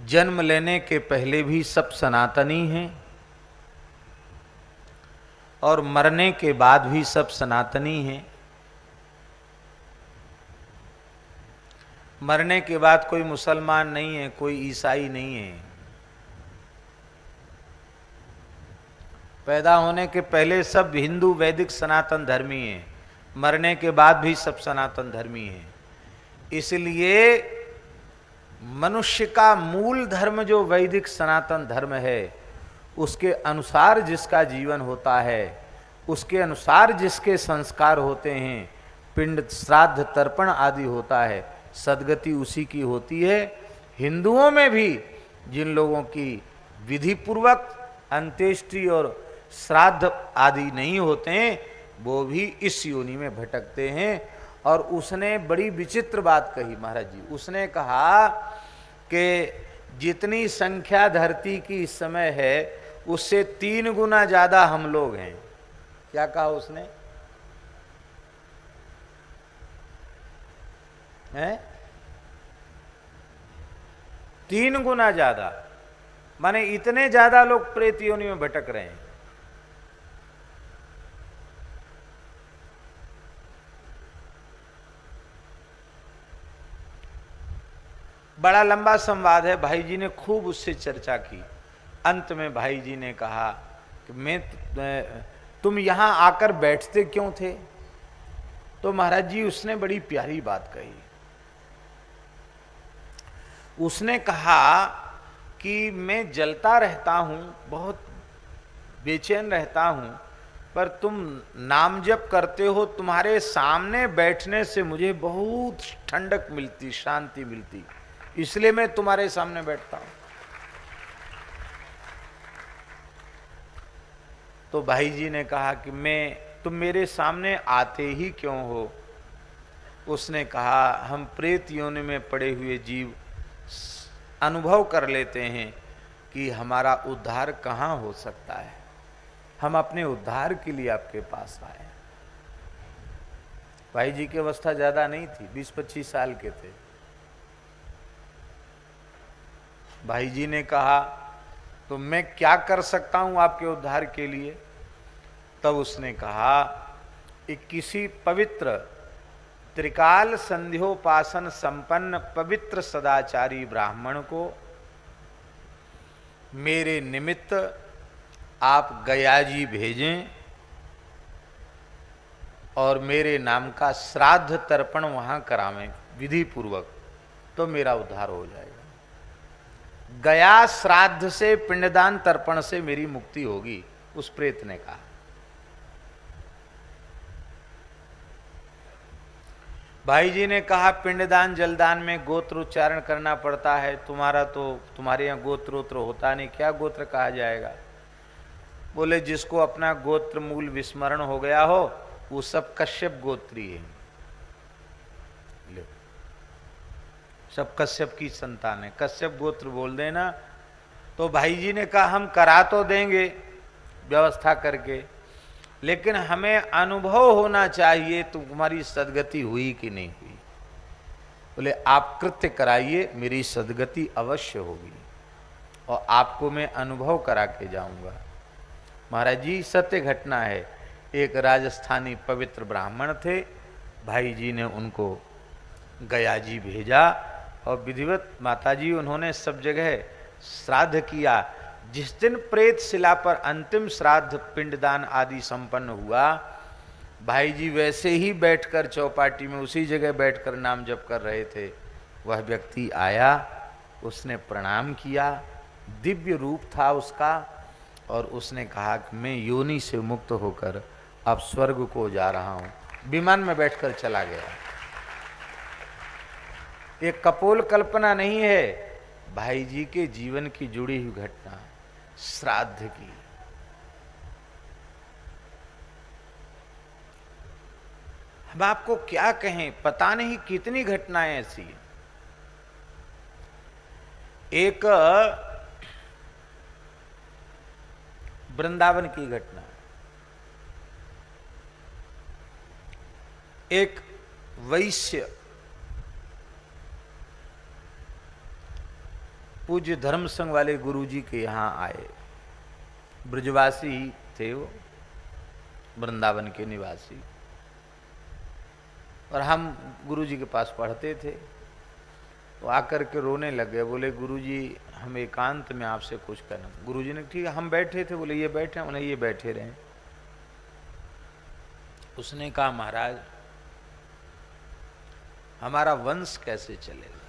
जन्म लेने के पहले भी सब सनातनी हैं और मरने के बाद भी सब सनातनी हैं। मरने के बाद कोई मुसलमान नहीं है, कोई ईसाई नहीं है। पैदा होने के पहले सब हिंदू वैदिक सनातन धर्मी हैं, मरने के बाद भी सब सनातन धर्मी हैं। इसलिए मनुष्य का मूल धर्म जो वैदिक सनातन धर्म है, उसके अनुसार जिसका जीवन होता है, उसके अनुसार जिसके संस्कार होते हैं, पिंड श्राद्ध तर्पण आदि होता है, सदगति उसी की होती है। हिंदुओं में भी जिन लोगों की विधि पूर्वक अंत्येष्टि और श्राद्ध आदि नहीं होते हैं, वो भी इस योनि में भटकते हैं। और उसने बड़ी विचित्र बात कही महाराज जी। उसने कहा कि जितनी संख्या धरती की इस समय है, उससे 3 गुना ज्यादा हम लोग हैं। क्या कहा उसने? हैं? 3 गुना ज्यादा, माने इतने ज्यादा लोग प्रेत योनि में भटक रहे हैं। बड़ा लंबा संवाद है, भाई जी ने खूब उससे चर्चा की। अंत में भाई जी ने कहा कि तुम यहां आकर बैठते क्यों थे? तो महाराज जी उसने बड़ी प्यारी बात कही। उसने कहा कि मैं जलता रहता हूं, बहुत बेचैन रहता हूं, पर तुम नाम जप करते हो, तुम्हारे सामने बैठने से मुझे बहुत ठंडक मिलती, शांति मिलती, इसलिए मैं तुम्हारे सामने बैठता हूं। तो भाई जी ने कहा कि तुम मेरे सामने आते ही क्यों हो? उसने कहा हम प्रेत योनि में पड़े हुए जीव अनुभव कर लेते हैं कि हमारा उद्धार कहाँ हो सकता है। हम अपने उद्धार के लिए आपके पास आए। भाई जी की अवस्था ज्यादा नहीं थी, 20-25 साल के थे। भाई जी ने कहा तो मैं क्या कर सकता हूं आपके उद्धार के लिए? तब उसने कहा कि किसी पवित्र त्रिकाल संध्योपासन संपन्न पवित्र सदाचारी ब्राह्मण को मेरे निमित्त आप गया जी भेजें और मेरे नाम का श्राद्ध तर्पण वहां करावें विधि पूर्वक, तो मेरा उद्धार हो जाएगा। गया श्राद्ध से, पिंडदान तर्पण से मेरी मुक्ति होगी, उस प्रेत ने कहा। भाई जी ने कहा पिंडदान जलदान में गोत्र उच्चारण करना पड़ता है, तुम्हारे यहाँ गोत्रोत्र होता नहीं, क्या गोत्र कहा जाएगा? बोले जिसको अपना गोत्र मूल विस्मरण हो गया हो, वो सब कश्यप गोत्री है, सब कश्यप की संतान है। कश्यप गोत्र बोल देना। तो भाई जी ने कहा हम करा तो देंगे व्यवस्था करके, लेकिन हमें अनुभव होना चाहिए तुम्हारी सदगति हुई कि नहीं हुई। बोले आप कृत्य कराइए, मेरी सदगति अवश्य होगी और आपको मैं अनुभव करा के जाऊंगा। महाराज जी सत्य घटना है। एक राजस्थानी पवित्र ब्राह्मण थे, भाई जी ने उनको गया जी भेजा और विधिवत माताजी उन्होंने सब जगह श्राद्ध किया। जिस दिन प्रेत शिला पर अंतिम श्राद्ध पिंडदान आदि संपन्न हुआ, भाई जी वैसे ही बैठकर चौपाटी में उसी जगह बैठकर नाम जप कर रहे थे, वह व्यक्ति आया, उसने प्रणाम किया, दिव्य रूप था उसका, और उसने कहा कि मैं योनि से मुक्त होकर अब स्वर्ग को जा रहा हूं। विमान में बैठकर चला गया। एक कपोल कल्पना नहीं है, भाई जी के जीवन की जुड़ी हुई घटना, श्राद्ध की। हम आपको क्या कहें, पता नहीं कितनी घटनाएं ऐसी। एक वृंदावन की घटना, एक वैश्य पूज्य धर्म संघ वाले गुरुजी के यहाँ आए। ब्रजवासी ही थे वो, वृंदावन के निवासी, और हम गुरुजी के पास पढ़ते थे। तो आकर के रोने लग गए, बोले गुरुजी हम एकांत में आपसे कुछ करना। गुरुजी ने ठीक है, हम बैठे थे, बोले ये बैठे, उन्हें ये बैठे रहे। उसने कहा महाराज हमारा वंश कैसे चलेगा,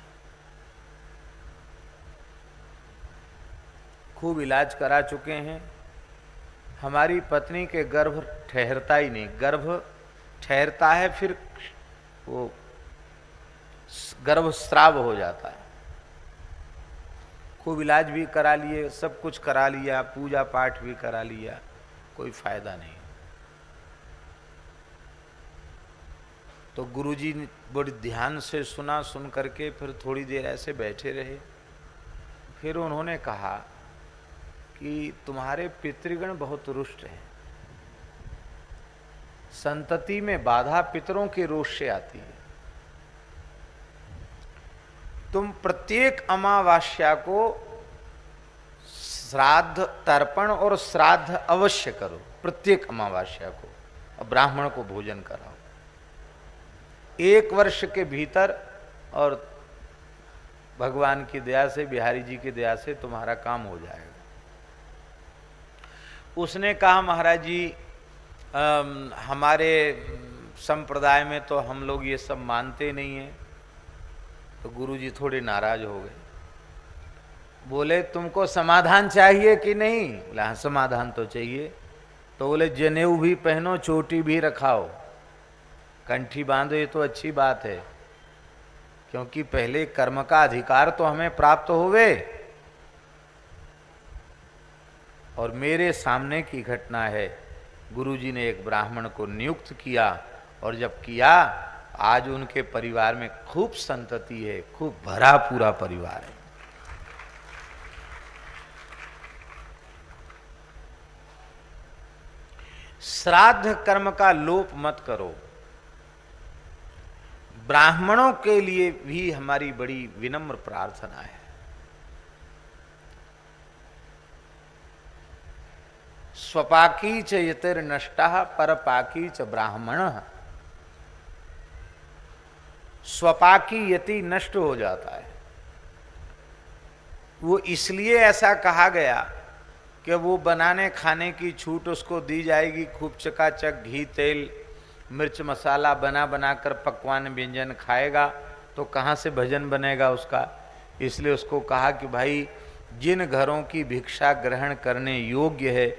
खूब इलाज करा चुके हैं, हमारी पत्नी के गर्भ ठहरता ही नहीं, गर्भ ठहरता है फिर वो गर्भस्राव हो जाता है। खूब इलाज भी करा लिए, सब कुछ करा लिया, पूजा पाठ भी करा लिया, कोई फायदा नहीं। तो गुरुजी ने बड़ी ध्यान से सुना, सुन करके फिर थोड़ी देर ऐसे बैठे रहे। फिर उन्होंने कहा कि तुम्हारे पितृगण बहुत रुष्ट हैं, संतति में बाधा पितरों के रोष से आती है। तुम प्रत्येक अमावास्या को श्राद्ध तर्पण और श्राद्ध अवश्य करो, प्रत्येक अमावास्या को, और ब्राह्मण को भोजन कराओ। 1 वर्ष के भीतर, और भगवान की दया से, बिहारी जी की दया से तुम्हारा काम हो जाएगा। उसने कहा महाराज जी हमारे संप्रदाय में तो हम लोग ये सब मानते नहीं हैं। तो गुरुजी थोड़े नाराज हो गए, बोले तुमको समाधान चाहिए कि नहीं? बोला हाँ समाधान तो चाहिए। तो बोले जनेऊ भी पहनो, चोटी भी रखाओ, कंठी बांधो, ये तो अच्छी बात है, क्योंकि पहले कर्म का अधिकार तो हमें प्राप्त होवे। और मेरे सामने की घटना है, गुरुजी ने एक ब्राह्मण को नियुक्त किया, और जब किया आज उनके परिवार में खूब संतति है, खूब भरा पूरा परिवार है। श्राद्ध कर्म का लोप मत करो। ब्राह्मणों के लिए भी हमारी बड़ी विनम्र प्रार्थना है। स्वपाकी च यतिर्नष्टः परपाकी च ब्राह्मणः। स्वपाकी यति नष्ट हो जाता है। वो इसलिए ऐसा कहा गया कि वो बनाने खाने की छूट उसको दी जाएगी, खूब चकाचक घी तेल मिर्च मसाला बना बनाकर पकवान व्यंजन खाएगा, तो कहाँ से भजन बनेगा उसका। इसलिए उसको कहा कि भाई जिन घरों की भिक्षा ग्रहण करने योग्य है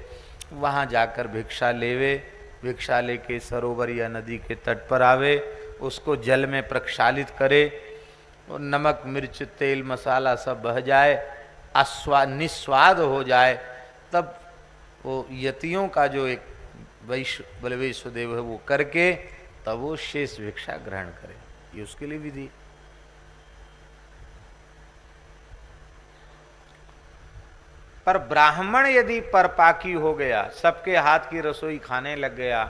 वहाँ जाकर भिक्षा लेवे, भिक्षा लेके सरोवर या नदी के तट पर आवे, उसको जल में प्रक्षालित करे, और नमक मिर्च तेल मसाला सब बह जाए, निस्वाद हो जाए, तब वो यतियों का जो एक बलवेश्वदेव है वो करके तब वो शेष भिक्षा ग्रहण करे। ये उसके लिए विधि। पर ब्राह्मण यदि परपाकी हो गया, सबके हाथ की रसोई खाने लग गया,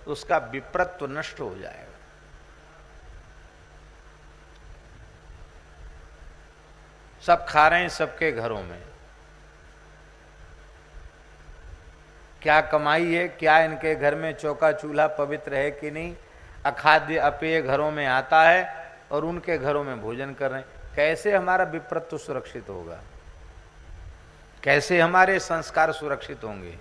तो उसका विप्रत्व नष्ट हो जाएगा। सब खा रहे हैं सबके घरों में, क्या कमाई है, क्या इनके घर में चौका चूल्हा पवित्र है कि नहीं। अखाद्य अपेय घरों में आता है और उनके घरों में भोजन कर रहे हैं। कैसे हमारा विप्रत्व सुरक्षित होगा, कैसे हमारे संस्कार सुरक्षित होंगे।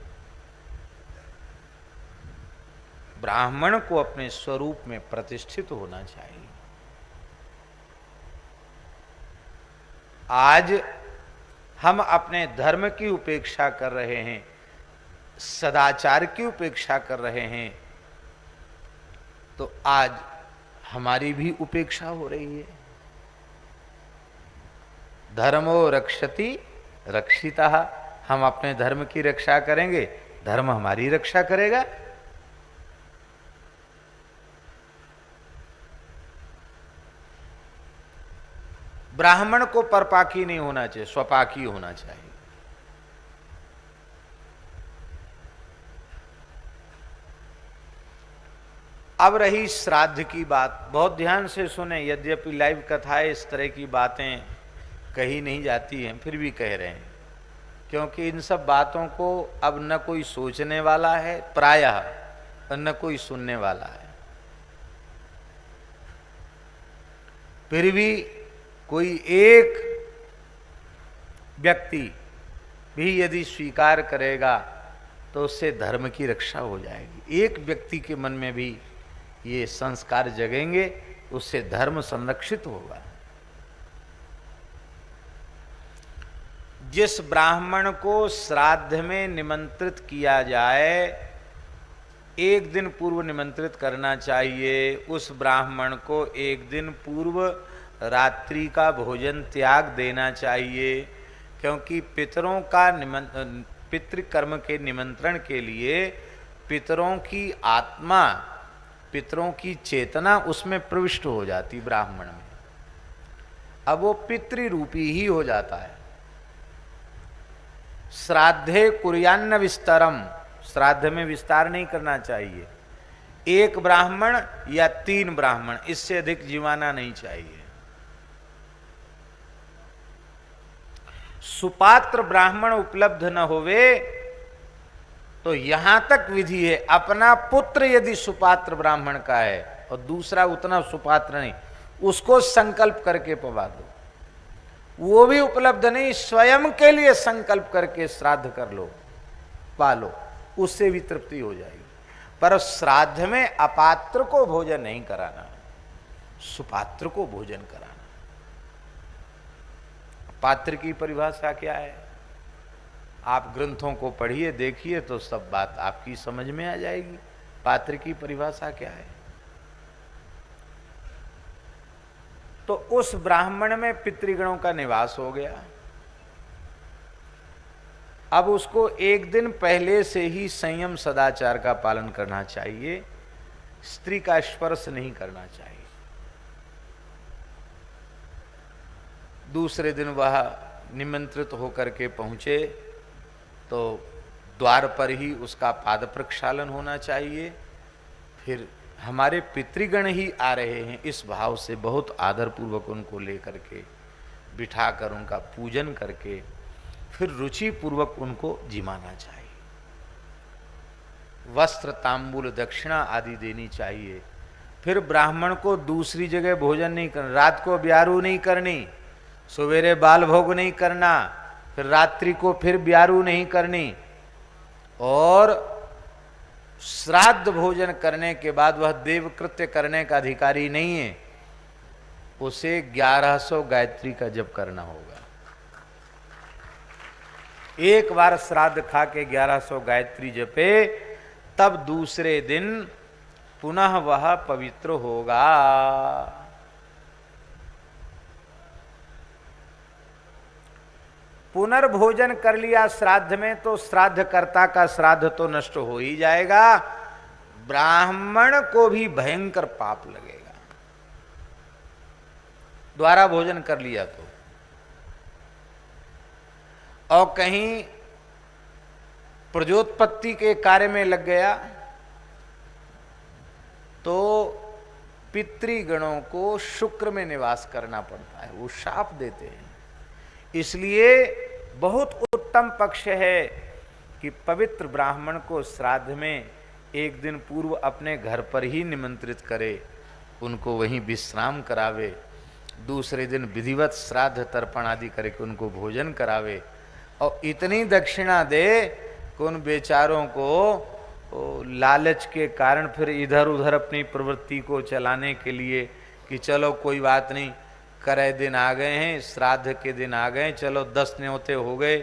ब्राह्मण को अपने स्वरूप में प्रतिष्ठित होना चाहिए। आज हम अपने धर्म की उपेक्षा कर रहे हैं, सदाचार की उपेक्षा कर रहे हैं, तो आज हमारी भी उपेक्षा हो रही है। धर्मो रक्षति रक्षितः, हम अपने धर्म की रक्षा करेंगे, धर्म हमारी रक्षा करेगा। ब्राह्मण को परपाकी नहीं होना चाहिए, स्वपाकी होना चाहिए। अब रही श्राद्ध की बात, बहुत ध्यान से सुने। यद्यपि लाइव कथा है, इस तरह की बातें कही नहीं जाती हैं, फिर भी कह रहे हैं, क्योंकि इन सब बातों को अब न कोई सोचने वाला है प्रायः, और न कोई सुनने वाला है। फिर भी कोई एक व्यक्ति भी यदि स्वीकार करेगा तो उससे धर्म की रक्षा हो जाएगी। एक व्यक्ति के मन में भी ये संस्कार जगेंगे, उससे धर्म संरक्षित होगा। जिस ब्राह्मण को श्राद्ध में निमंत्रित किया जाए, एक दिन पूर्व निमंत्रित करना चाहिए। उस ब्राह्मण को एक दिन पूर्व रात्रि का भोजन त्याग देना चाहिए, क्योंकि पितरों का पितृकर्म के निमंत्रण के लिए पितरों की आत्मा, पितरों की चेतना उसमें प्रविष्ट हो जाती ब्राह्मण में। अब वो पितृरूपी ही हो जाता है। श्राद्धे कुर्यान्न विस्तरम, श्राद्ध में विस्तार नहीं करना चाहिए। एक ब्राह्मण या 3 ब्राह्मण, इससे अधिक जीवाना नहीं चाहिए। सुपात्र ब्राह्मण उपलब्ध न होवे तो यहां तक विधि है, अपना पुत्र यदि सुपात्र ब्राह्मण का है और दूसरा उतना सुपात्र नहीं, उसको संकल्प करके पवा दो। वो भी उपलब्ध नहीं, स्वयं के लिए संकल्प करके श्राद्ध कर लो, पालो, उससे भी तृप्ति हो जाएगी। पर श्राद्ध में अपात्र को भोजन नहीं कराना, सुपात्र को भोजन कराना। पात्र की परिभाषा क्या है? आप ग्रंथों को पढ़िए, देखिए तो सब बात आपकी समझ में आ जाएगी। पात्र की परिभाषा क्या है? तो उस ब्राह्मण में पितृगणों का निवास हो गया। अब उसको एक दिन पहले से ही संयम सदाचार का पालन करना चाहिए, स्त्री का स्पर्श नहीं करना चाहिए। दूसरे दिन वह निमंत्रित होकर के पहुंचे तो द्वार पर ही उसका पाद प्रक्षालन होना चाहिए। फिर हमारे पितृगण ही आ रहे हैं, इस भाव से बहुत आदर पूर्वक उनको लेकर के बिठाकर उनका पूजन करके फिर रुचि पूर्वक उनको जिमाना चाहिए। वस्त्र, तांबूल, दक्षिणा आदि देनी चाहिए। फिर ब्राह्मण को दूसरी जगह भोजन नहीं करना, रात को ब्यारू नहीं करनी, सवेरे बाल भोग नहीं करना, फिर रात्रि को फिर ब्यारू नहीं करनी। और श्राद्ध भोजन करने के बाद वह देवकृत्य करने का अधिकारी नहीं है, उसे 1100 गायत्री का जप करना होगा। एक बार श्राद्ध खा के 1100 गायत्री जपे, तब दूसरे दिन पुनः वह पवित्र होगा। पुनर्भोजन कर लिया श्राद्ध में तो श्राद्धकर्ता का श्राद्ध तो नष्ट हो ही जाएगा, ब्राह्मण को भी भयंकर पाप लगेगा। द्वारा भोजन कर लिया तो, और कहीं प्रजोत्पत्ति के कार्य में लग गया तो पितृगणों को शुक्र में निवास करना पड़ता है, वो शाप देते हैं। इसलिए बहुत उत्तम पक्ष है कि पवित्र ब्राह्मण को श्राद्ध में एक दिन पूर्व अपने घर पर ही निमंत्रित करे, उनको वहीं विश्राम करावे, दूसरे दिन विधिवत श्राद्ध तर्पण आदि करके उनको भोजन करावे, और इतनी दक्षिणा दे कि उन बेचारों को लालच के कारण फिर इधर उधर अपनी प्रवृत्ति को चलाने के लिए कि चलो कोई बात नहीं, करे दिन आ गए हैं, श्राद्ध के दिन आ गए, चलो 10 न्योते हो गए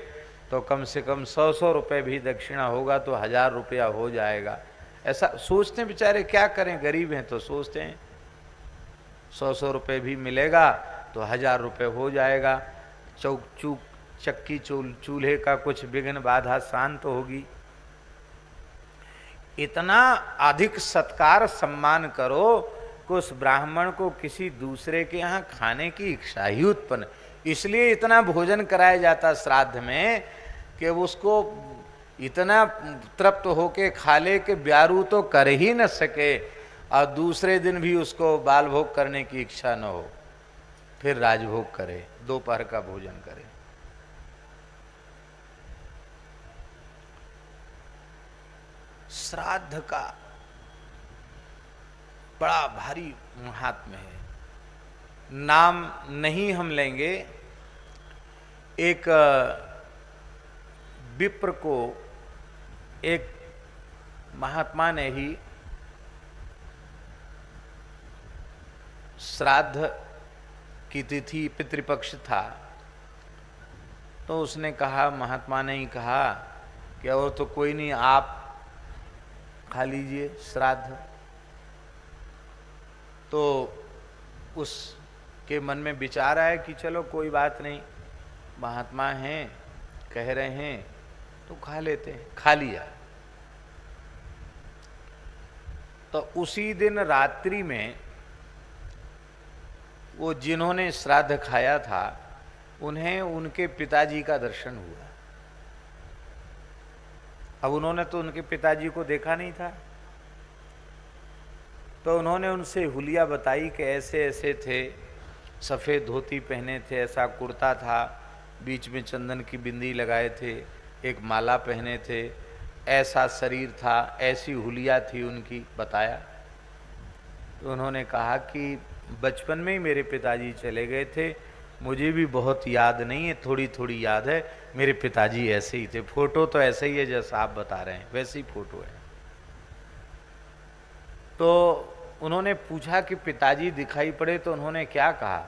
तो कम से कम 100 रुपये भी दक्षिणा होगा तो 1000 रुपया हो जाएगा। ऐसा सोचते हैं बेचारे, क्या करें, गरीब हैं तो सोचते हैं 100 रुपये भी मिलेगा तो 1000 रुपये हो जाएगा, चक्की चूल्हे का कुछ विघ्न बाधा शांत होगी। इतना अधिक सत्कार सम्मान करो कि उस ब्राह्मण को किसी दूसरे के यहाँ खाने की इच्छा ही उत्पन्न, इसलिए इतना भोजन कराया जाता श्राद्ध में कि उसको इतना तृप्त होके खा ले कि ब्यारू तो कर ही न सके और दूसरे दिन भी उसको बाल भोग करने की इच्छा न हो, फिर राजभोग करे। दोपहर का भोजन करें। श्राद्ध का बड़ा भारी महात्म्य है। नाम नहीं हम लेंगे। एक विप्र को एक महात्मा ने ही श्राद्ध की तिथि पितृपक्ष था, तो उसने कहा, महात्मा ने ही कहा कि और तो कोई नहीं, आप खा लीजिए श्राद्ध। तो उसके मन में विचार आया कि चलो कोई बात नहीं, महात्मा हैं, कह रहे हैं तो खा लेते हैं। खा लिया। तो उसी दिन रात्रि में वो जिन्होंने श्राद्ध खाया था उन्हें उनके पिताजी का दर्शन हुआ। अब उन्होंने तो उनके पिताजी को देखा नहीं था, तो उन्होंने उनसे हुलिया बताई कि ऐसे ऐसे थे, सफ़ेद धोती पहने थे, ऐसा कुर्ता था, बीच में चंदन की बिंदी लगाए थे, एक माला पहने थे, ऐसा शरीर था, ऐसी हुलिया थी उनकी, बताया। तो उन्होंने कहा कि बचपन में ही मेरे पिताजी चले गए थे, मुझे भी बहुत याद नहीं है, थोड़ी थोड़ी याद है, मेरे पिताजी ऐसे ही थे। फोटो तो ऐसे ही है जैसा आप बता रहे हैं, वैसी फोटो है। तो उन्होंने पूछा कि पिताजी दिखाई पड़े, तो उन्होंने क्या कहा,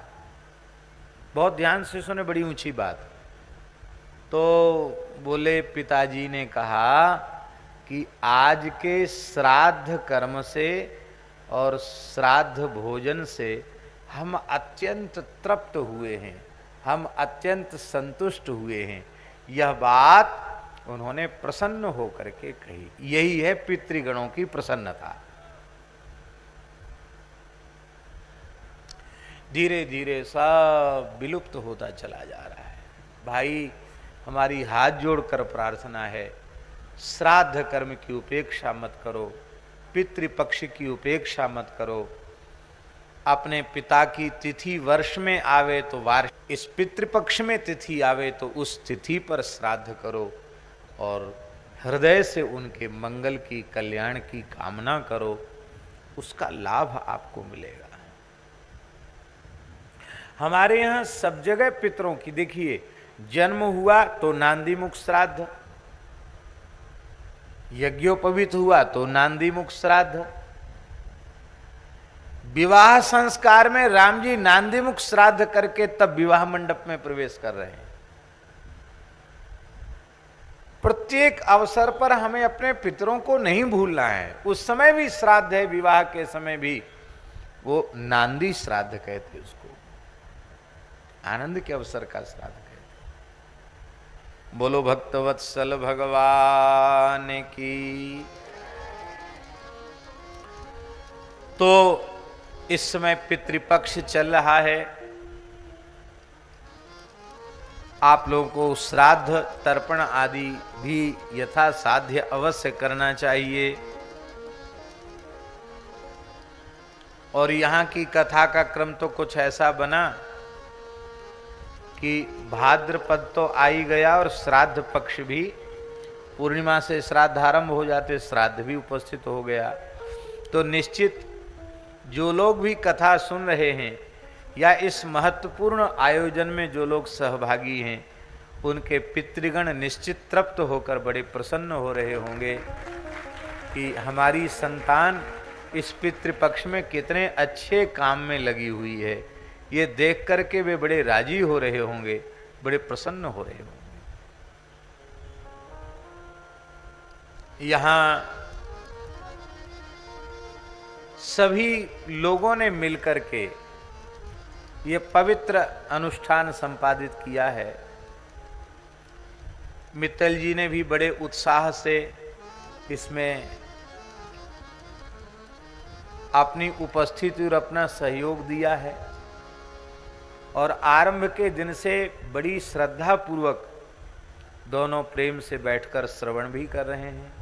बहुत ध्यान से सुने, बड़ी ऊंची बात। तो बोले, पिताजी ने कहा कि आज के श्राद्ध कर्म से और श्राद्ध भोजन से हम अत्यंत तृप्त हुए हैं, हम अत्यंत संतुष्ट हुए हैं। यह बात उन्होंने प्रसन्न होकर के कही। यही है पितृगणों की प्रसन्नता। धीरे धीरे सब विलुप्त होता चला जा रहा है। भाई, हमारी हाथ जोड़कर प्रार्थना है, श्राद्ध कर्म की उपेक्षा मत करो, पितृपक्ष की उपेक्षा मत करो। अपने पिता की तिथि वर्ष में आवे तो वार्ष, इस पितृपक्ष में तिथि आवे तो उस तिथि पर श्राद्ध करो और हृदय से उनके मंगल की, कल्याण की कामना करो, उसका लाभ आपको मिलेगा। हमारे यहाँ सब जगह पितरों की, देखिए, जन्म हुआ तो नांदीमुख श्राद्ध, यज्ञोपवीत हुआ तो नांदीमुख श्राद्ध, विवाह संस्कार में राम जी नांदीमुख श्राद्ध करके तब विवाह मंडप में प्रवेश कर रहे हैं। प्रत्येक अवसर पर हमें अपने पितरों को नहीं भूलना है। उस समय भी श्राद्ध है, विवाह के समय भी, वो नांदी श्राद्ध कहते उसको, आनंद के अवसर का श्राद्ध कहते। बोलो भक्तवत्सल भगवान की। तो इस समय पितृपक्ष चल रहा है। आप लोगों को श्राद्ध तर्पण आदि भी यथा साध्य अवश्य करना चाहिए। और यहाँ की कथा का क्रम तो कुछ ऐसा बना कि भाद्रपद तो आ ही गया और श्राद्ध पक्ष भी, पूर्णिमा से श्राद्ध आरंभ हो जाते, श्राद्ध भी उपस्थित हो गया। तो निश्चित जो लोग भी कथा सुन रहे हैं या इस महत्वपूर्ण आयोजन में जो लोग सहभागी हैं, उनके पितृगण निश्चित तृप्त होकर बड़े प्रसन्न हो रहे होंगे कि हमारी संतान इस पितृपक्ष में कितने अच्छे काम में लगी हुई है। ये देख करके वे बड़े राजी हो रहे होंगे, बड़े प्रसन्न हो रहे होंगे। यहाँ सभी लोगों ने मिलकर के ये पवित्र अनुष्ठान संपादित किया है। मित्तल जी ने भी बड़े उत्साह से इसमें अपनी उपस्थिति और अपना सहयोग दिया है और आरंभ के दिन से बड़ी श्रद्धा पूर्वक दोनों प्रेम से बैठकर श्रवण भी कर रहे हैं।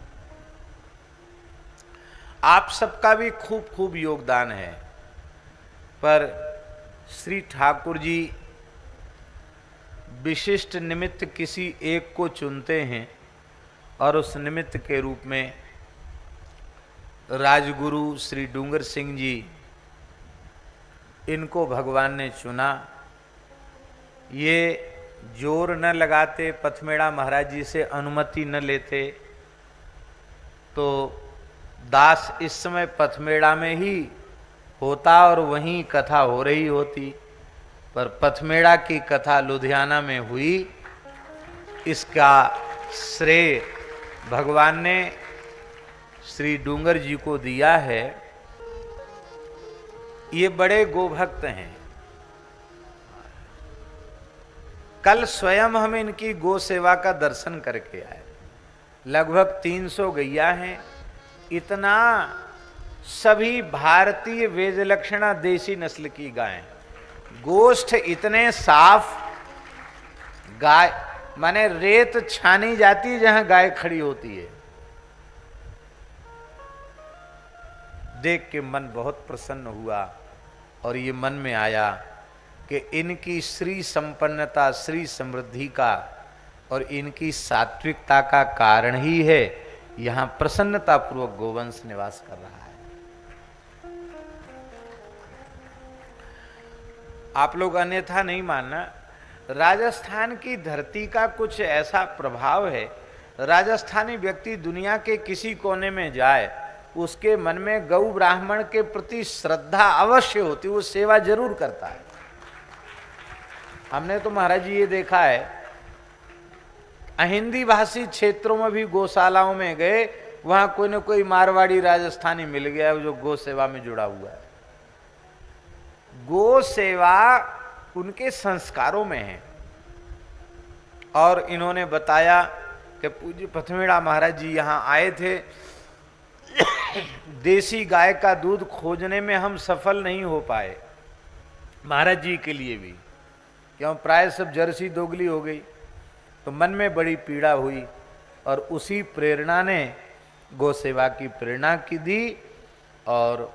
आप सबका भी खूब खूब योगदान है, पर श्री ठाकुर जी विशिष्ट निमित्त किसी एक को चुनते हैं और उस निमित्त के रूप में राजगुरु श्री डूंगर सिंह जी, इनको भगवान ने चुना। ये जोर न लगाते, पथमेड़ा महाराज जी से अनुमति न लेते, तो दास इस समय पथमेड़ा में ही होता और वहीं कथा हो रही होती, पर पथमेड़ा की कथा लुधियाना में हुई। इसका श्रेय भगवान ने श्री डूंगर जी को दिया है। ये बड़े गोभक्त हैं। कल स्वयं हम इनकी गो सेवा का दर्शन करके आए। लगभग 300 गैया हैं। इतना सभी भारतीय वेदलक्षणा देसी नस्ल की गायें, गोष्ठ इतने साफ, गाय माने रेत छानी जाती है जहां गाय खड़ी होती है। देख के मन बहुत प्रसन्न हुआ और ये मन में आया कि इनकी श्री संपन्नता, श्री समृद्धि का और इनकी सात्विकता का कारण ही है यहां प्रसन्नता पूर्वक गोवंश निवास कर रहा है। आप लोग अन्यथा नहीं मानना, राजस्थान की धरती का कुछ ऐसा प्रभाव है। राजस्थानी व्यक्ति दुनिया के किसी कोने में जाए, उसके मन में गौ ब्राह्मण के प्रति श्रद्धा अवश्य होती, वो सेवा जरूर करता है। हमने तो महाराज जी ये देखा है, अहिंदी भाषी क्षेत्रों में भी गौशालाओं में गए, वहां कोई न कोई मारवाड़ी राजस्थानी मिल गया जो गौ सेवा में जुड़ा हुआ है। गो सेवा उनके संस्कारों में है। और इन्होंने बताया कि पूज्य पथमेड़ा महाराज जी यहाँ आए थे, देसी गाय का दूध खोजने में हम सफल नहीं हो पाए, महाराज जी के लिए भी, क्यों प्राय सब जर्सी दोगली हो गई, तो मन में बड़ी पीड़ा हुई और उसी प्रेरणा ने गो सेवा की प्रेरणा की दी और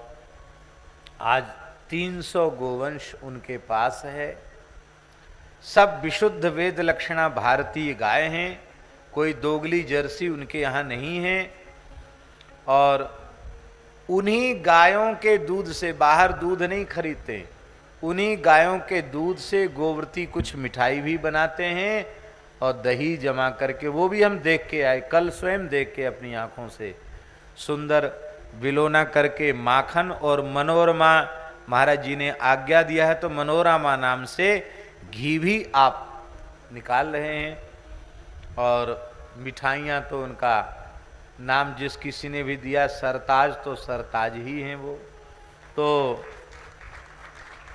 आज 300 गोवंश उनके पास है। सब विशुद्ध वेद लक्षणा भारतीय गाय हैं, कोई दोगली जर्सी उनके यहाँ नहीं है। और उन्हीं गायों के दूध से, बाहर दूध नहीं खरीदते, उन्हीं गायों के दूध से गोवर्ती कुछ मिठाई भी बनाते हैं और दही जमा करके, वो भी हम देख के आए, कल स्वयं देख के अपनी आंखों से, सुंदर विलोना करके माखन और मनोरमा महाराज जी ने आज्ञा दिया है तो मनोरमा नाम से घी भी आप निकाल रहे हैं। और मिठाइयाँ तो उनका नाम जिस किसी ने भी दिया, सरताज तो सरताज ही हैं वो। तो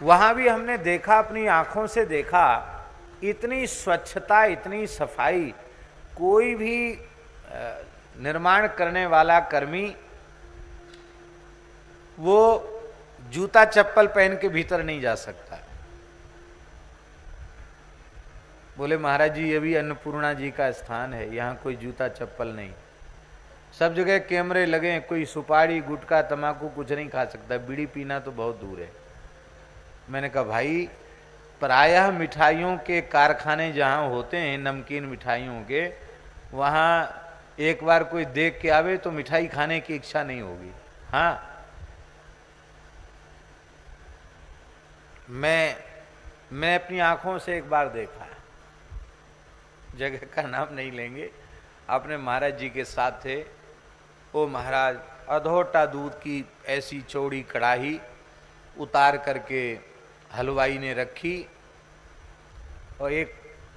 वहाँ भी हमने देखा, अपनी आँखों से देखा, इतनी स्वच्छता, इतनी सफाई। कोई भी निर्माण करने वाला कर्मी वो जूता चप्पल पहन के भीतर नहीं जा सकता। बोले महाराज जी ये भी अन्नपूर्णा जी का स्थान है, यहाँ कोई जूता चप्पल नहीं, सब जगह कैमरे लगे, कोई सुपारी गुटखा तम्बाकू कुछ नहीं खा सकता, बीड़ी पीना तो बहुत दूर है। मैंने कहा भाई, प्रायः मिठाइयों के कारखाने जहाँ होते हैं, नमकीन मिठाइयों के, वहाँ एक बार कोई देख के आवे तो मिठाई खाने की इच्छा नहीं होगी। हाँ, मैं अपनी आंखों से एक बार देखा है, जगह का नाम नहीं लेंगे, अपने महाराज जी के साथ थे। वो महाराज अधोटा दूध की ऐसी चौड़ी कड़ाही उतार करके हलवाई ने रखी और एक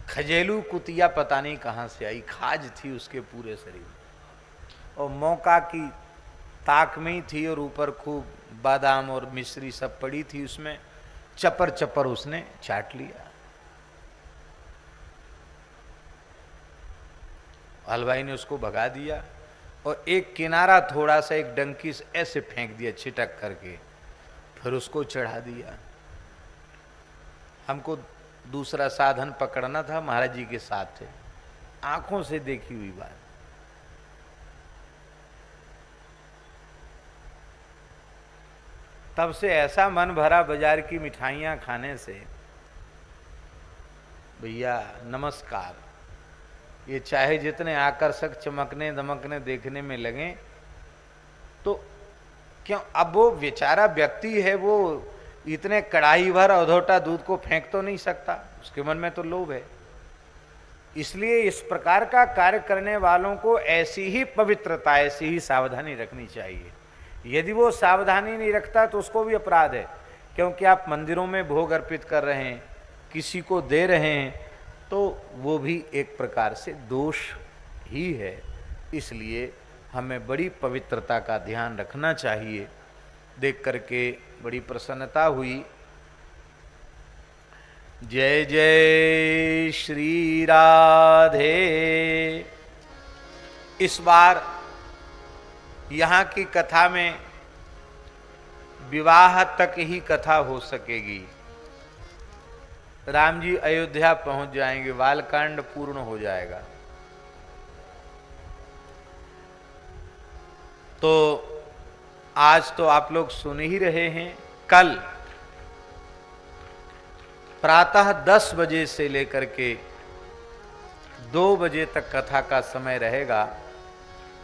खजेलू कुतिया पता नहीं कहाँ से आई, खाज थी उसके पूरे शरीर और मौका की ताक में ही थी और ऊपर खूब बादाम और मिश्री सब पड़ी थी उसमें, चपर चपर उसने चाट लिया। हलवाई ने उसको भगा दिया और एक किनारा थोड़ा सा एक डंकी से ऐसे फेंक दिया छिटक करके, फिर उसको चढ़ा दिया। हमको दूसरा साधन पकड़ना था, महाराज जी के साथ थे, आंखों से देखी हुई बात। तब से ऐसा मन भरा बाजार की मिठाइयाँ खाने से, भैया नमस्कार, ये चाहे जितने आकर्षक चमकने दमकने देखने में लगे, तो क्यों अब वो बेचारा व्यक्ति है, वो इतने कड़ाही भर अधोटा दूध को फेंक तो नहीं सकता, उसके मन में तो लोभ है। इसलिए इस प्रकार का कार्य करने वालों को ऐसी ही पवित्रता, ऐसी ही सावधानी रखनी चाहिए। यदि वो सावधानी नहीं रखता तो उसको भी अपराध है, क्योंकि आप मंदिरों में भोग अर्पित कर रहे हैं, किसी को दे रहे हैं, तो वो भी एक प्रकार से दोष ही है। इसलिए हमें बड़ी पवित्रता का ध्यान रखना चाहिए। देख करके बड़ी प्रसन्नता हुई। जय जय श्री राधे। इस बार यहाँ की कथा में विवाह तक ही कथा हो सकेगी। राम जी अयोध्या पहुंच जाएंगे, बालकांड पूर्ण हो जाएगा। तो आज तो आप लोग सुन ही रहे हैं। कल प्रातः 10 बजे से लेकर के 2 बजे तक कथा का समय रहेगा,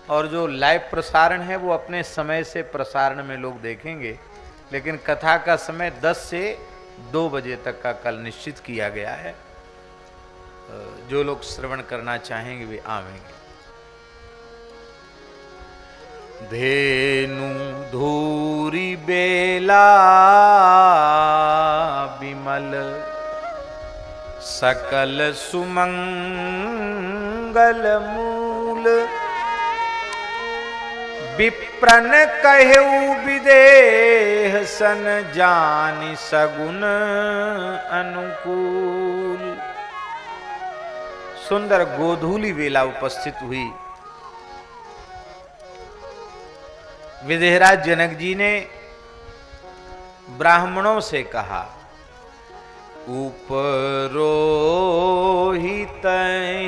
और जो लाइव प्रसारण है वो अपने समय से प्रसारण में लोग देखेंगे, लेकिन कथा का समय 10 से 2 बजे तक का कल निश्चित किया गया है। जो लोग श्रवण करना चाहेंगे वे आवेंगे। धेनु धूरी बेला विमल सकल सुमंगल मूल, विप्रन कहेउ विदेह सन जानि सगुन अनुकूल। सुंदर गोधूली वेला उपस्थित हुई। विदेहराज जनक जी ने ब्राह्मणों से कहा, उपरोहित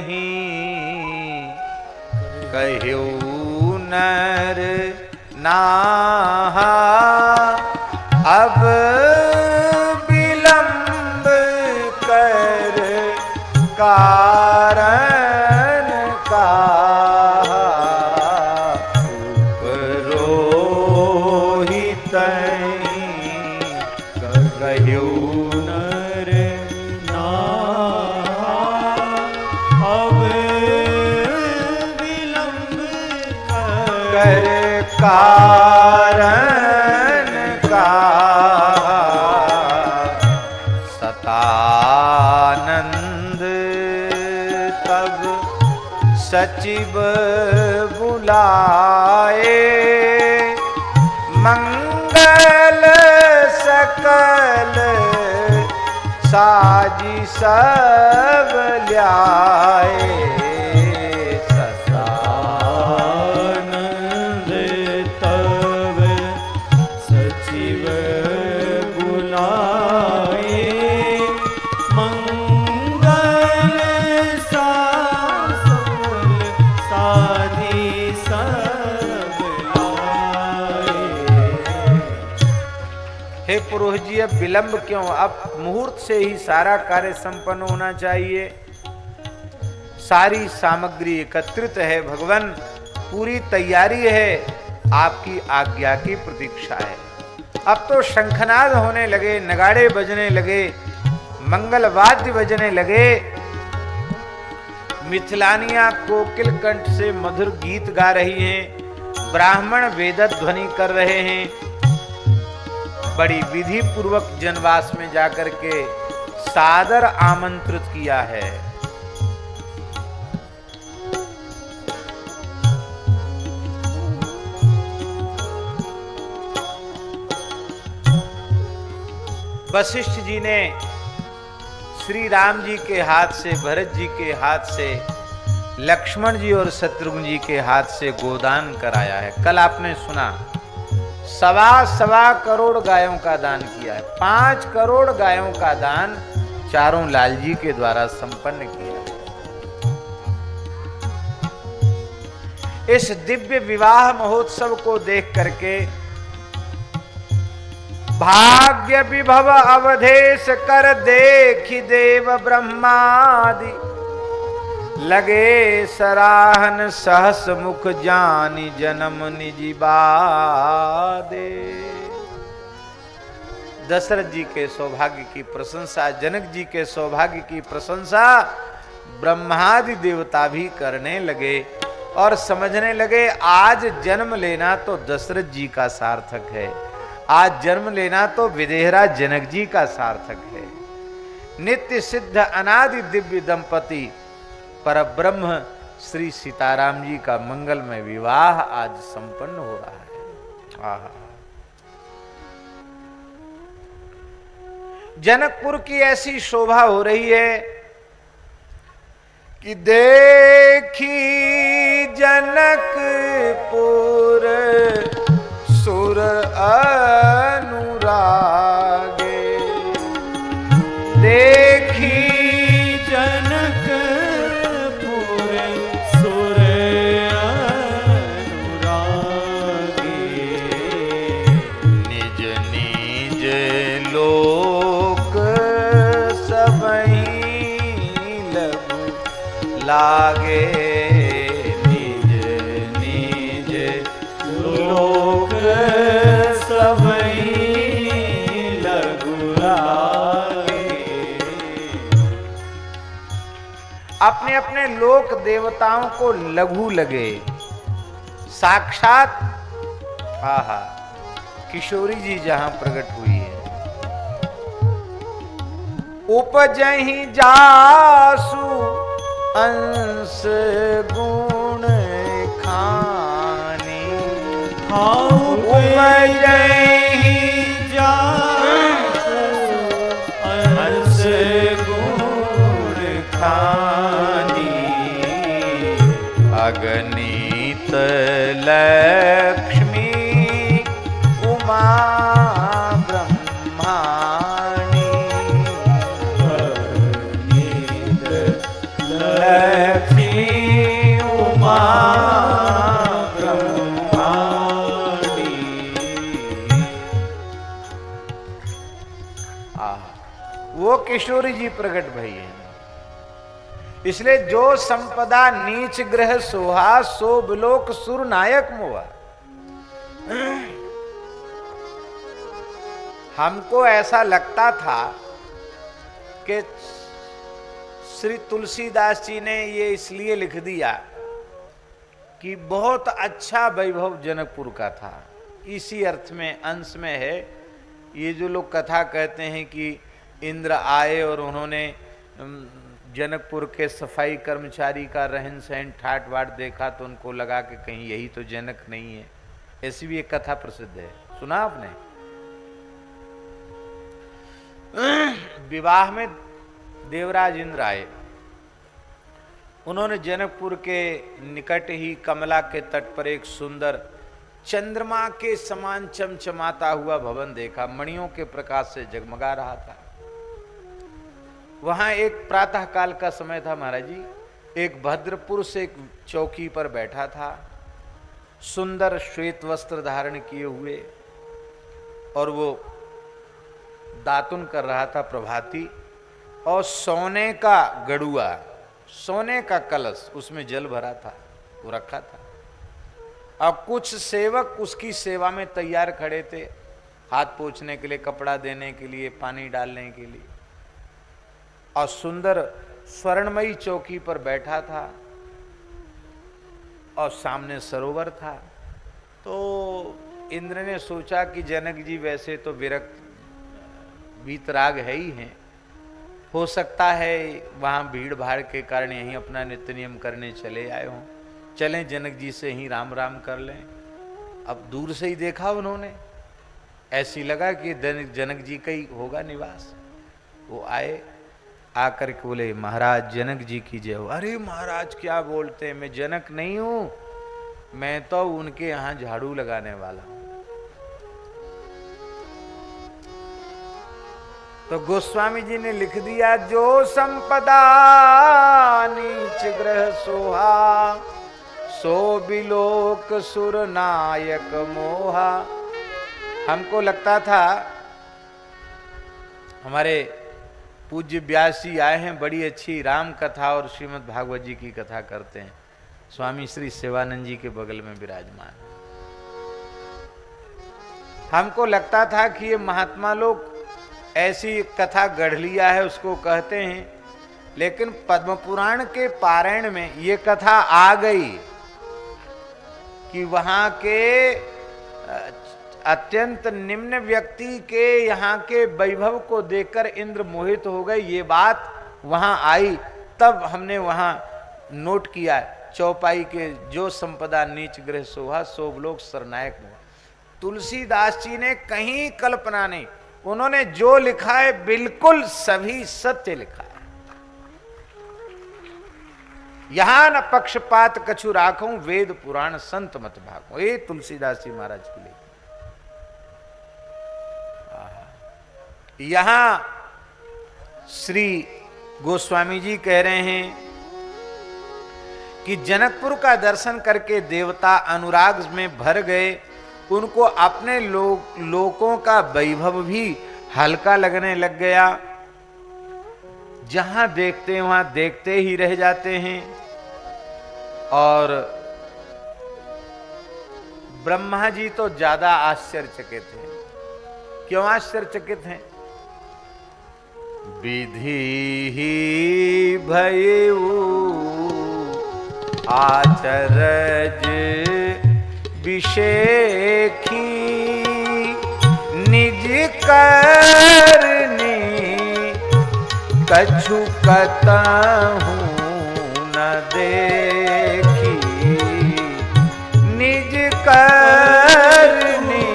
ही कह्यऊ नर नाहा, अब विलंब कर कारण का। कारण का सतानंद तब सचिव बुलाए, मंगल सकल साजी सब ल्याए। पुरोहित जी अब विलंब क्यों, अब मुहूर्त से ही सारा कार्य संपन्न होना चाहिए। सारी सामग्री एकत्रित है भगवान, पूरी तैयारी है, आपकी आज्ञा की प्रतीक्षा है। अब तो शंखनाद होने लगे, नगाड़े बजने लगे, मंगल वाद्य बजने लगे, मिथिलानियां कोकिल कंठ से मधुर गीत गा रही हैं, ब्राह्मण वेद ध्वनि कर रहे हैं। बड़ी विधि पूर्वक जनवास में जाकर के सादर आमंत्रित किया है। वशिष्ठ जी ने श्री राम जी के हाथ से, भरत जी के हाथ से, लक्ष्मण जी और शत्रुघ्न जी के हाथ से गोदान कराया है। कल आपने सुना 1.25 करोड़ गायों का दान किया है। 5 करोड़ गायों का दान चारों लाल जी के द्वारा संपन्न किया है। इस दिव्य विवाह महोत्सव को देख करके भाग्य विभव अवधेश कर देखि देव ब्रह्मादि, लगे सराहन सहस मुख जानी जन्म निजी बादे। दशरथ जी के सौभाग्य की प्रशंसा, जनक जी के सौभाग्य की प्रशंसा ब्रह्मादि देवता भी करने लगे और समझने लगे आज जन्म लेना तो दशरथ जी का सार्थक है, आज जन्म लेना तो विदेहराज जनक जी का सार्थक है। नित्य सिद्ध अनादि दिव्य दंपति परब्रह्म श्री सीताराम जी का मंगलमय विवाह आज संपन्न हो रहा है। आहा, जनकपुर की ऐसी शोभा हो रही है कि देखी जनकपुर सुर अनुरागे, देखी जनकपुर सुर अनुरागे, निज निज लोक सबहि लघु लागे, निज निज लोक सबहि लघु लागे। अपने अपने लोक देवताओं को लघु लगे। साक्षात आहा किशोरी जी जहां प्रकट हुई है, उपजहि जासु अंश गुण खानी, उपजहि जासु अंश गुण खानी, अगणित लक्ष्मी उमा ब्रह्माणी, अगणित लक्ष्मी उमा ब्रह्माणी। वो किशोरी जी प्रकट भई है। इसलिए जो संपदा नीच ग्रह सोहा, सो बिलोक सुर नायक मोहा। हमको ऐसा लगता था कि श्री तुलसीदास जी ने ये इसलिए लिख दिया कि बहुत अच्छा वैभव जनकपुर का था, इसी अर्थ में अंश में है। ये जो लोग कथा कहते हैं कि इंद्र आए और उन्होंने जनकपुर के सफाई कर्मचारी का रहन सहन ठाट बाट देखा तो उनको लगा कि कहीं यही तो जनक नहीं है, ऐसी भी एक कथा प्रसिद्ध है, सुना आपने? विवाह में देवराज इंद्र आए, उन्होंने जनकपुर के निकट ही कमला के तट पर एक सुंदर चंद्रमा के समान चमचमाता हुआ भवन देखा, मणियों के प्रकाश से जगमगा रहा था। वहां एक प्रातः काल का समय था महाराज जी, एक भद्र पुरुष एक चौकी पर बैठा था, सुंदर श्वेत वस्त्र धारण किए हुए, और वो दातुन कर रहा था प्रभाती, और सोने का गड़ुआ, सोने का कलश, उसमें जल भरा था, वो रखा था। अब कुछ सेवक उसकी सेवा में तैयार खड़े थे, हाथ पोंछने के लिए, कपड़ा देने के लिए, पानी डालने के लिए, और सुंदर स्वर्णमयी चौकी पर बैठा था और सामने सरोवर था। तो इंद्र ने सोचा कि जनक जी वैसे तो विरक्त वीतराग है ही हैं, हो सकता है वहां भीड़ भाड़ के कारण यहीं अपना नित्य नियम करने चले आए हों, चलें जनक जी से ही राम राम कर लें। अब दूर से ही देखा उन्होंने, ऐसी लगा कि जनक जी का ही होगा निवास। वो आए, आकर के बोले महाराज जनक जी की जय हो। अरे महाराज क्या बोलते हैं, मैं जनक नहीं हूं, मैं तो उनके यहां झाड़ू लगाने वाला हूं। तो गोस्वामी जी ने लिख दिया, जो संपदा नीच ग्रह सोहा, सो बिलोक सुर नायक मोहा। हमको लगता था हमारे पूज्य व्यास जी आए हैं, बड़ी अच्छी राम कथा और श्रीमद् भागवत जी की कथा करते हैं। स्वामी श्री शिवानंद जी के बगल में विराजमान। हमको लगता था कि ये महात्मा लोग ऐसी कथा गढ़ लिया है उसको कहते हैं, लेकिन पद्म पुराण के पारायण में ये कथा आ गई कि वहां के अत्यंत निम्न व्यक्ति के यहाँ के वैभव को देखकर इंद्र मोहित हो गए। ये बात वहां आई, तब हमने वहां नोट किया, चौपाई के जो संपदा नीच गृह शोभा सोभ लोग सरनायक हुआ। तुलसीदास जी ने कहीं कल्पना नहीं, उन्होंने जो लिखा है बिल्कुल सभी सत्य लिखा है। यहां न पक्षपात कछु राखूं, वेद पुराण संत मत भागूं। ये तुलसीदास जी महाराज की लिखी। यहां श्री गोस्वामी जी कह रहे हैं कि जनकपुर का दर्शन करके देवता अनुराग में भर गए। उनको अपने लोकों का वैभव भी हल्का लगने लग गया। जहां देखते हैं वहां देखते ही रह जाते हैं। और ब्रह्मा जी तो ज्यादा आश्चर्यचकित हैं। क्यों आश्चर्यचकित हैं? विधि ही भयऊ आचरज विषेखी, निज करनी कछु कतहु न देखी, निज करनी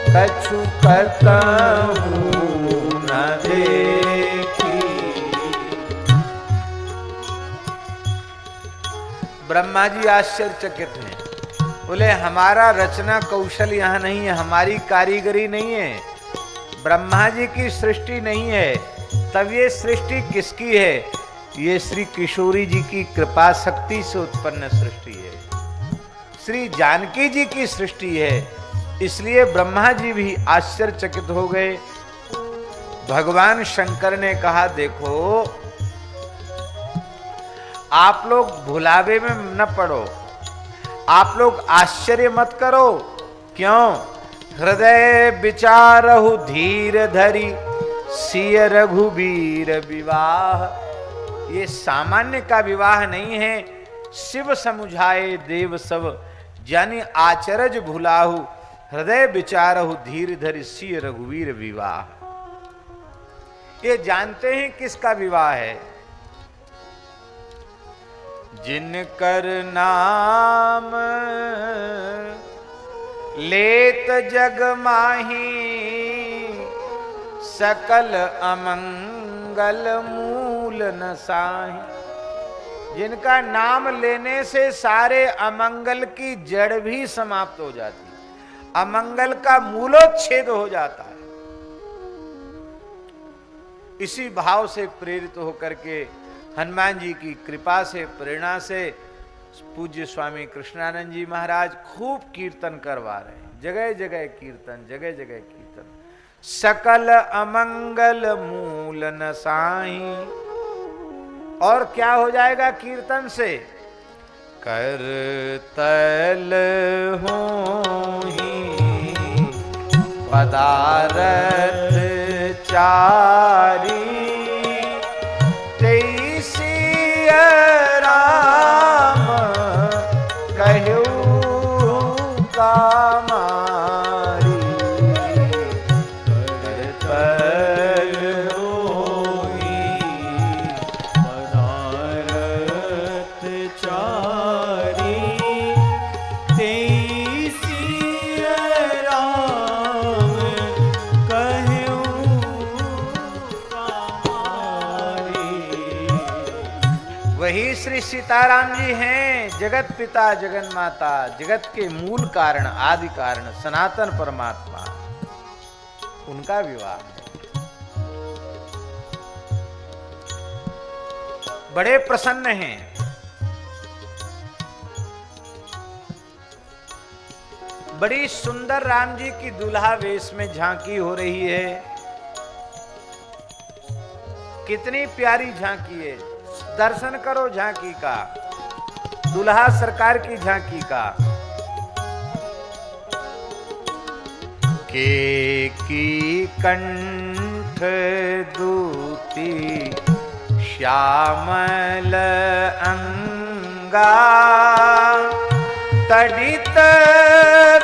कछु कतहु न देखी। ब्रह्मा जी आश्चर्यचकित हैं। बोले हमारा रचना कौशल यहाँ नहीं है, हमारी कारीगरी नहीं है, ब्रह्मा जी की सृष्टि नहीं है। तब ये सृष्टि किसकी है? ये श्री किशोरी जी की कृपा शक्ति से उत्पन्न सृष्टि है, श्री जानकी जी की सृष्टि है। इसलिए ब्रह्मा जी भी आश्चर्यचकित हो गए। भगवान शंकर ने कहा, देखो आप लोग भुलावे में न पड़ो, आप लोग आश्चर्य मत करो। क्यों? हृदय विचारहु धीर धरी, सिय रघुबीर विवाह। ये सामान्य का विवाह नहीं है। शिव समुझाए देव सब, जानी आचरज भुलाहु, हृदय विचारहु धीर धरी, सिय रघुबीर विवाह। ये जानते हैं किसका विवाह है? जिनकर नाम लेत जग माही, सकल अमंगल मूल न साही। जिनका नाम लेने से सारे अमंगल की जड़ भी समाप्त हो जाती, अमंगल का मूलोच्छेद हो जाता है। इसी भाव से प्रेरित होकर के हनुमान जी की कृपा से, प्रेरणा से पूज्य स्वामी कृष्णानंद जी महाराज खूब कीर्तन करवा रहे हैं। जगह जगह कीर्तन, जगह जगह कीर्तन। सकल अमंगल मूल न साई। और क्या हो जाएगा कीर्तन से? कर तल होहि पदारथ चारी, राम कहू कामारी। करतल होहि पदारथ चारी, तेई सिय राम कहू कामारी। वही श्री सीताराम जी हैं, जगत पिता जगन माता, जगत के मूल कारण, आदि कारण, सनातन परमात्मा। उनका विवाह है। बड़े प्रसन्न हैं। बड़ी सुंदर राम जी की दुल्हा वेश में झांकी हो रही है। कितनी प्यारी झांकी है, दर्शन करो झांकी का, दुल्हा सरकार की झांकी का। के की कंठ दूती श्यामल अंगा, तडित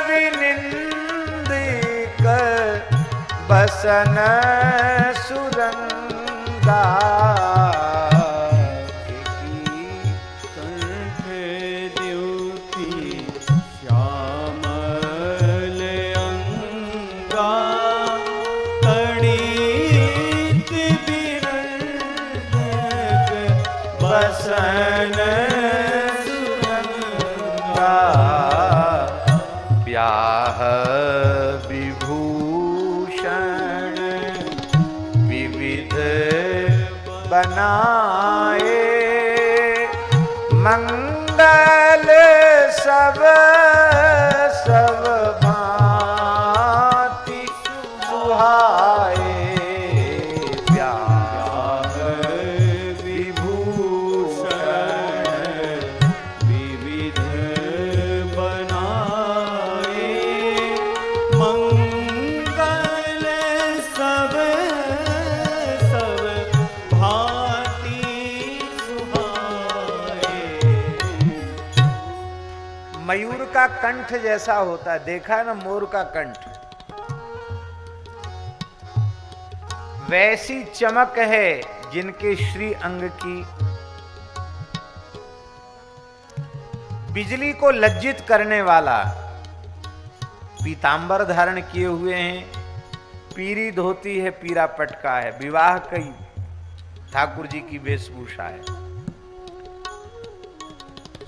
विनिंदिक बसन सुरंगा। कंठ द्युति श्यामल अंगा, तड़ित विनिंदिक बसन सुरंगा। ब्याह विभूषण विविध बनाए, मंगल सब सब भांति सुहाए। ब्याह विभूषण विविध बनाए, मंगल सब सब भांति सुहाए। मयूर का कंठ जैसा होता है, देखा है ना मोर का कंठ, वैसी चमक है जिनके श्री अंग की। बिजली को लज्जित करने वाला पीतांबर धारण किए हुए हैं, पीरी धोती है, पीरा पटका है, विवाह की ठाकुर जी की वेशभूषा है।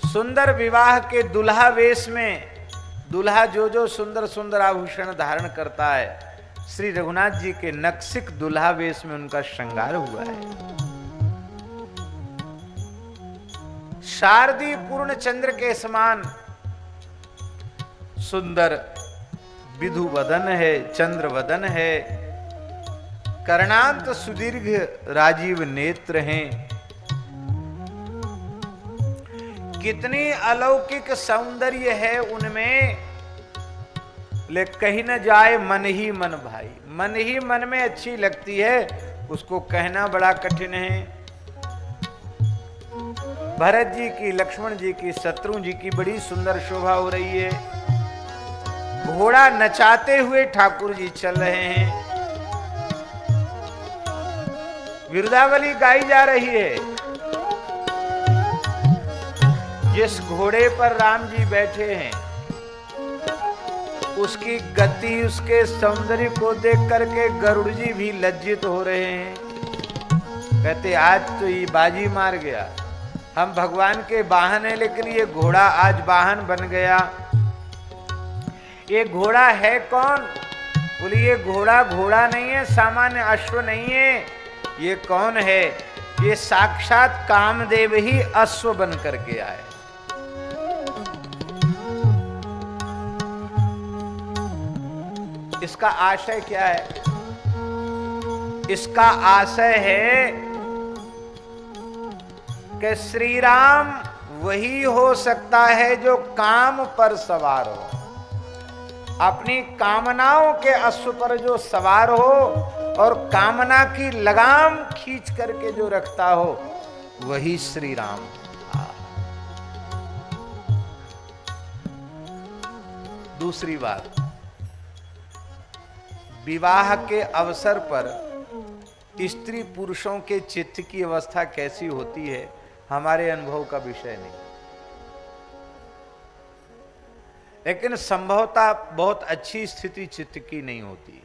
सुंदर विवाह के दुल्हा वेश में दुल्हा जो जो सुंदर सुंदर आभूषण धारण करता है, श्री रघुनाथ जी के नक्सिक दुल्हा वेश में उनका श्रृंगार हुआ है। शारदी पूर्ण चंद्र के समान सुंदर विधु वदन है, चंद्र वदन है, कर्णांत सुदीर्घ राजीव नेत्र हैं। कितनी अलौकिक सौंदर्य है उनमें, ले कहीं न जाए मन ही मन भाई। मन ही मन में अच्छी लगती है, उसको कहना बड़ा कठिन है। भरत जी की, लक्ष्मण जी की, शत्रुघ्न जी की बड़ी सुंदर शोभा हो रही है। घोड़ा नचाते हुए ठाकुर जी चल रहे हैं, विरुदावली गाई जा रही है। जिस घोड़े पर राम जी बैठे हैं, उसकी गति, उसके सौंदर्य को देख करके गरुड़ जी भी लज्जित हो रहे हैं। कहते आज तो ये बाजी मार गया, हम भगवान के वाहन हैं, लेकिन ये घोड़ा आज वाहन बन गया। ये घोड़ा है कौन? बोले ये घोड़ा घोड़ा नहीं है, सामान्य अश्व नहीं है। ये कौन है? ये साक्षात कामदेव ही अश्व बन करके आए। इसका आशय क्या है? इसका आशय है कि श्री राम वही हो सकता है जो काम पर सवार हो, अपनी कामनाओं के अश्व पर जो सवार हो और कामना की लगाम खींच करके जो रखता हो, वही श्री राम। दूसरी बात, विवाह के अवसर पर स्त्री पुरुषों के चित्त की अवस्था कैसी होती है, हमारे अनुभव का विषय नहीं, लेकिन संभवतः बहुत अच्छी स्थिति चित्त की नहीं होती।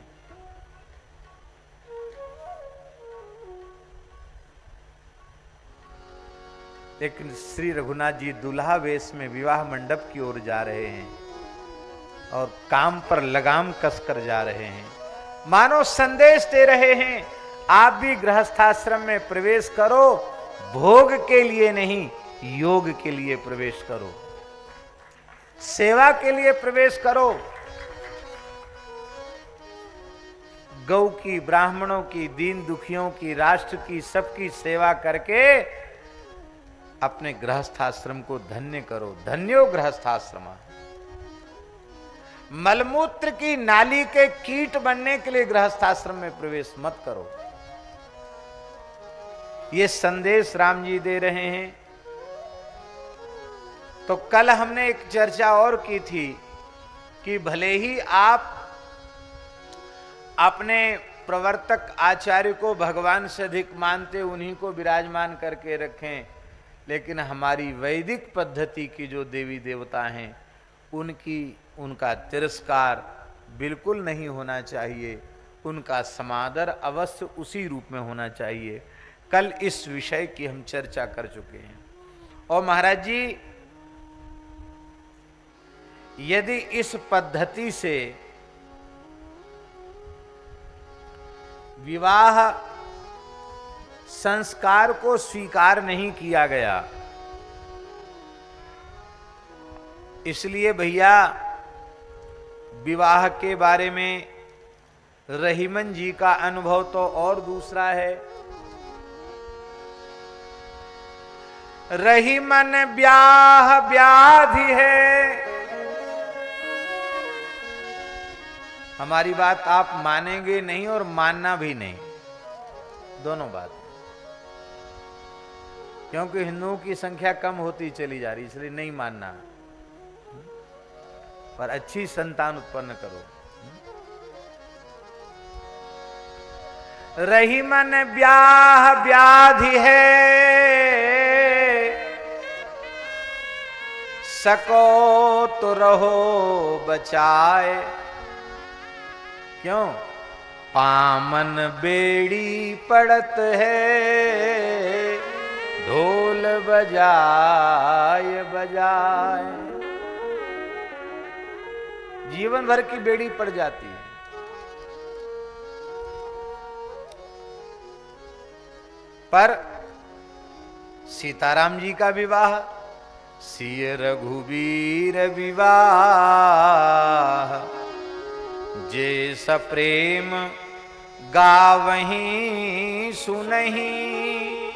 लेकिन श्री रघुनाथ जी दुल्हा वेश में विवाह मंडप की ओर जा रहे हैं और काम पर लगाम कसकर जा रहे हैं, मानो संदेश दे रहे हैं आप भी गृहस्थाश्रम में प्रवेश करो, भोग के लिए नहीं, योग के लिए प्रवेश करो, सेवा के लिए प्रवेश करो। गौ की, ब्राह्मणों की, दीन दुखियों की, राष्ट्र की, सबकी सेवा करके अपने गृहस्थाश्रम को धन्य करो। धन्यो गृहस्थाश्रम। मलमूत्र की नाली के कीट बनने के लिए गृहस्थाश्रम में प्रवेश मत करो। ये संदेश राम जी दे रहे हैं। तो कल हमने एक चर्चा और की थी कि भले ही आप अपने प्रवर्तक आचार्य को भगवान से अधिक मानते, उन्हीं को विराजमान करके रखें, लेकिन हमारी वैदिक पद्धति की जो देवी देवता हैं उनका तिरस्कार बिल्कुल नहीं होना चाहिए। उनका समादर अवश्य उसी रूप में होना चाहिए। कल इस विषय की हम चर्चा कर चुके हैं। और महाराज जी, यदि इस पद्धति से विवाह संस्कार को स्वीकार नहीं किया गया, इसलिए भैया विवाह के बारे में रहीमन जी का अनुभव तो और दूसरा है। रहीमन ब्याह व्याधि है। हमारी बात आप मानेंगे नहीं और मानना भी नहीं, दोनों बात। क्योंकि हिंदुओं की संख्या कम होती चली जा रही, इसलिए नहीं मानना, पर अच्छी संतान उत्पन्न करो। रहीमन ब्याह व्याधि है, सको तो रहो बचाए। क्यों? पामन बेड़ी पड़त है, ढोल बजाए बजाए। जीवन भर की बेड़ी पड़ जाती है। पर सीताराम जी का विवाह, सिय रघुवीर विवाह, जे सप्रेम गावहीं सुनहीं,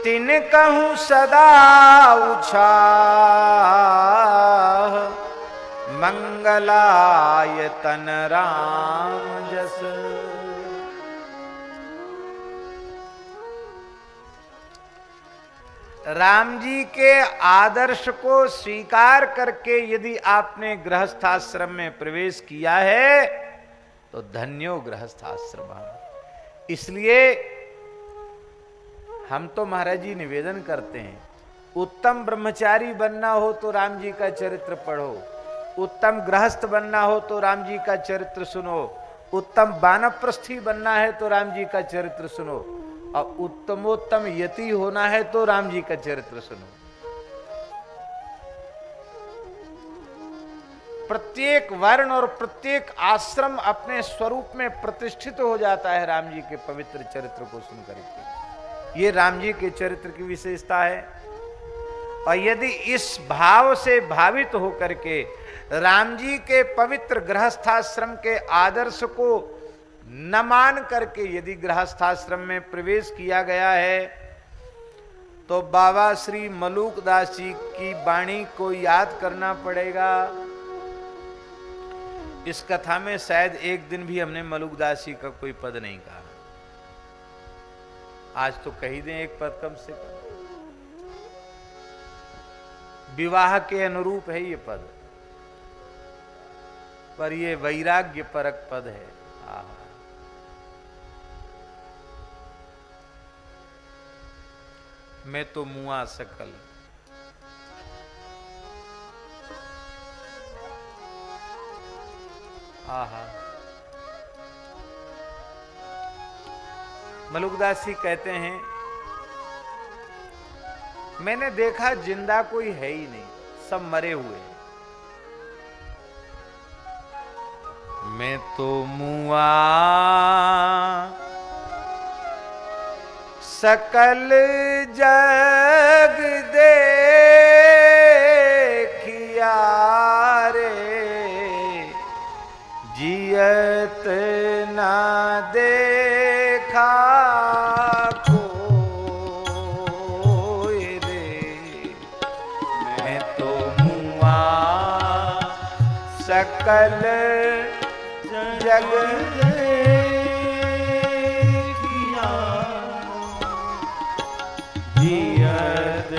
तिन कहूं सदा उछाह, मंगलाय तन राम जस। राम जी के आदर्श को स्वीकार करके यदि आपने गृहस्थाश्रम में प्रवेश किया है तो धन्यो गृहस्थाश्रम। इसलिए हम तो महाराज जी निवेदन करते हैं, उत्तम ब्रह्मचारी बनना हो तो राम जी का चरित्र पढ़ो, उत्तम गृहस्थ बनना हो तो राम जी का चरित्र सुनो, उत्तम वानप्रस्थी बनना है तो राम जी का चरित्र सुनो, और उत्तमोत्तम यति होना है तो राम जी का चरित्र सुनो। प्रत्येक वर्ण और प्रत्येक आश्रम अपने स्वरूप में प्रतिष्ठित हो जाता है राम जी के पवित्र चरित्र को सुनकर के। ये राम जी के चरित्र की विशेषता है। और यदि इस भाव से भावित होकर के राम जी के पवित्र गृहस्थाश्रम के आदर्श को न मान करके यदि गृहस्थाश्रम में प्रवेश किया गया है तो बाबा श्री मलूकदास जी की वाणी को याद करना पड़ेगा। इस कथा में शायद एक दिन भी हमने मलूकदास जी का कोई पद नहीं कहा। आज तो कही दें एक पद कम से कम। विवाह के अनुरूप है ये पद, पर ये वैराग्य परक पद है। मैं तो मुआ सकल, आहा। मलुकदास जी कहते हैं, मैंने देखा जिंदा कोई है ही नहीं, सब मरे हुए। मैं तो मुआ सकल जग देखिया रे, जियत ना सकल जग किया जियत